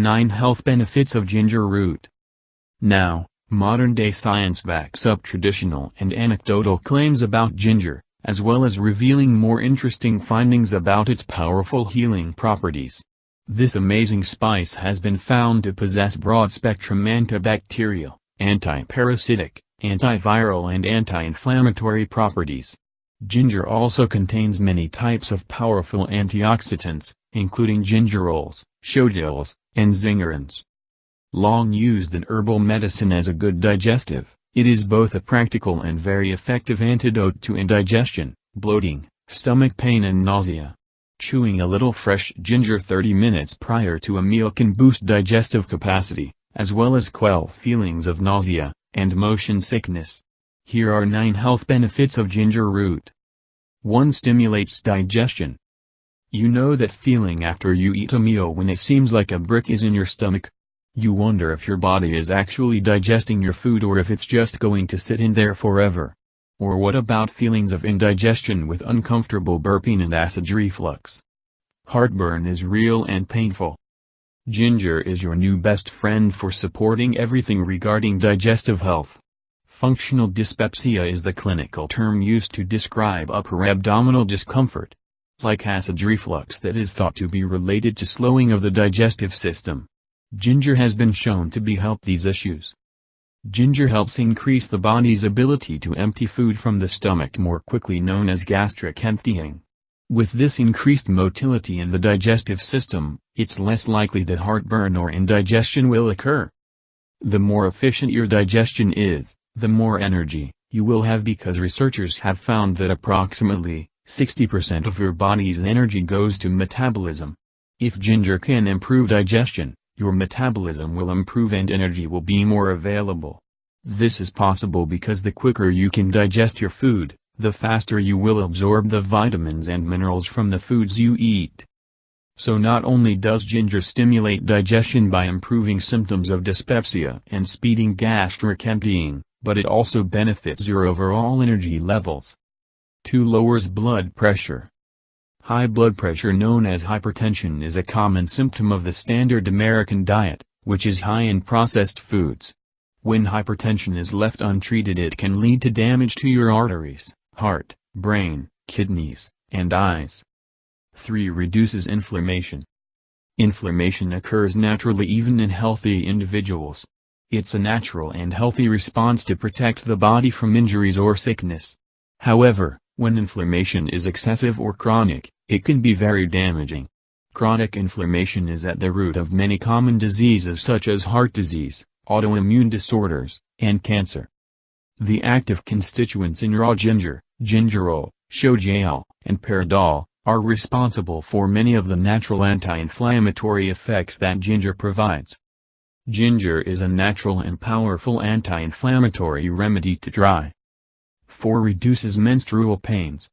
9 Health Benefits of Ginger Root. Now, modern-day science backs up traditional and anecdotal claims about ginger, as well as revealing more interesting findings about its powerful healing properties. This amazing spice has been found to possess broad-spectrum antibacterial, anti-parasitic, antiviral and anti-inflammatory properties. Ginger also contains many types of powerful antioxidants, including gingerols, shogaols, and zingerins. Long used in herbal medicine as a good digestive, it is both a practical and very effective antidote to indigestion, bloating, stomach pain and nausea. Chewing a little fresh ginger 30 minutes prior to a meal can boost digestive capacity, as well as quell feelings of nausea and motion sickness. Here are 9 health benefits of ginger root. 1. Stimulates digestion. You know that feeling after you eat a meal when it seems like a brick is in your stomach? You wonder if your body is actually digesting your food or if it's just going to sit in there forever. Or what about feelings of indigestion with uncomfortable burping and acid reflux? Heartburn is real and painful. Ginger is your new best friend for supporting everything regarding digestive health. Functional dyspepsia is the clinical term used to describe upper abdominal discomfort, like acid reflux, that is thought to be related to slowing of the digestive system. Ginger has been shown to help these issues. Ginger helps increase the body's ability to empty food from the stomach more quickly, known as gastric emptying. With this increased motility in the digestive system, it's less likely that heartburn or indigestion will occur. The more efficient your digestion is, the more energy you will have, because researchers have found that approximately 60% of your body's energy goes to metabolism. If ginger can improve digestion, your metabolism will improve and energy will be more available. This is possible because the quicker you can digest your food, the faster you will absorb the vitamins and minerals from the foods you eat. So not only does ginger stimulate digestion by improving symptoms of dyspepsia and speeding gastric emptying, but it also benefits your overall energy levels. 2. Lowers blood pressure. High blood pressure, known as hypertension, is a common symptom of the standard American diet, which is high in processed foods. When hypertension is left untreated, it can lead to damage to your arteries, heart, brain, kidneys, and eyes. 3. Reduces inflammation. Inflammation occurs naturally even in healthy individuals. It's a natural and healthy response to protect the body from injuries or sickness. However, when inflammation is excessive or chronic, it can be very damaging. Chronic inflammation is at the root of many common diseases such as heart disease, autoimmune disorders, and cancer. The active constituents in raw ginger, gingerol, shogaol, and paradol, are responsible for many of the natural anti-inflammatory effects that ginger provides. Ginger is a natural and powerful anti-inflammatory remedy to dry. 4. Reduces menstrual pains.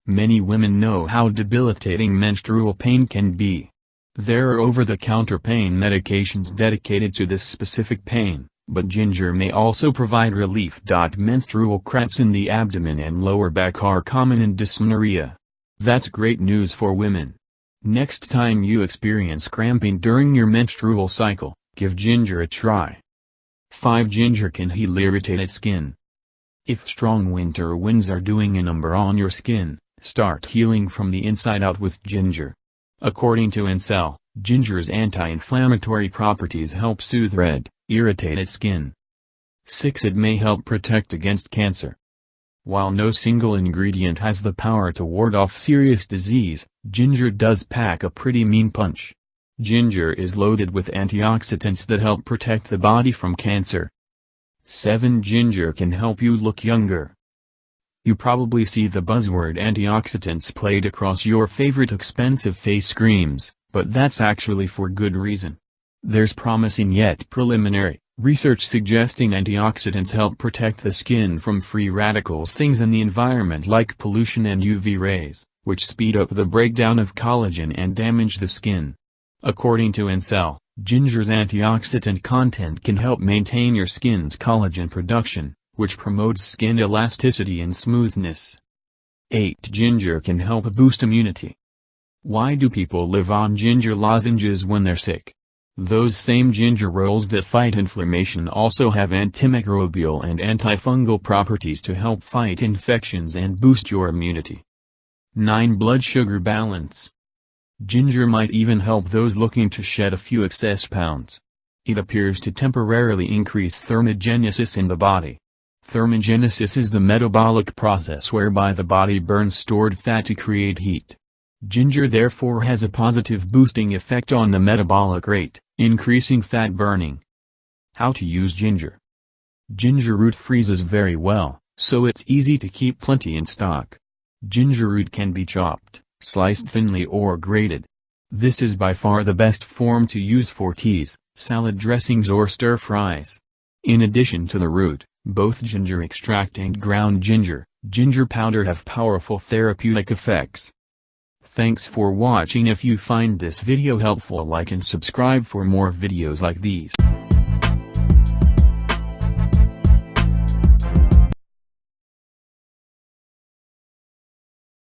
Many women know how debilitating menstrual pain can be. There are over-the-counter pain medications dedicated to this specific pain, but ginger may also provide relief. Menstrual cramps in the abdomen and lower back are common in dysmenorrhea. That's great news for women. Next time you experience cramping during your menstrual cycle, give ginger a try. 5. Ginger can heal irritated skin. If strong winter winds are doing a number on your skin, start healing from the inside out with ginger. According to Ancel, ginger's anti-inflammatory properties help soothe red, irritated skin. 6. It may help protect against cancer. While no single ingredient has the power to ward off serious disease, ginger does pack a pretty mean punch. Ginger is loaded with antioxidants that help protect the body from cancer. 7. Ginger can help you look younger. You probably see the buzzword antioxidants played across your favorite expensive face creams, but that's actually for good reason. There's promising yet preliminary research suggesting antioxidants help protect the skin from free radicals, things in the environment like pollution and UV rays, which speed up the breakdown of collagen and damage the skin. According to Ancel, ginger's antioxidant content can help maintain your skin's collagen production, which promotes skin elasticity and smoothness. 8. Ginger can help boost immunity. Why do people live on ginger lozenges when they're sick? Those same ginger rolls that fight inflammation also have antimicrobial and antifungal properties to help fight infections and boost your immunity. 9. Blood sugar balance. Ginger might even help those looking to shed a few excess pounds. It appears to temporarily increase thermogenesis in the body. Thermogenesis is the metabolic process whereby the body burns stored fat to create heat. Ginger therefore has a positive boosting effect on the metabolic rate, increasing fat burning. How to use ginger. Ginger root freezes very well, so it's easy to keep plenty in stock. Ginger root can be chopped, sliced thinly or grated. This is by far the best form to use for teas, salad dressings or stir-fries. In addition to the root, both ginger extract and ground ginger powder have powerful therapeutic effects. Thanks for watching. If you find this video helpful, like and subscribe for more videos like these.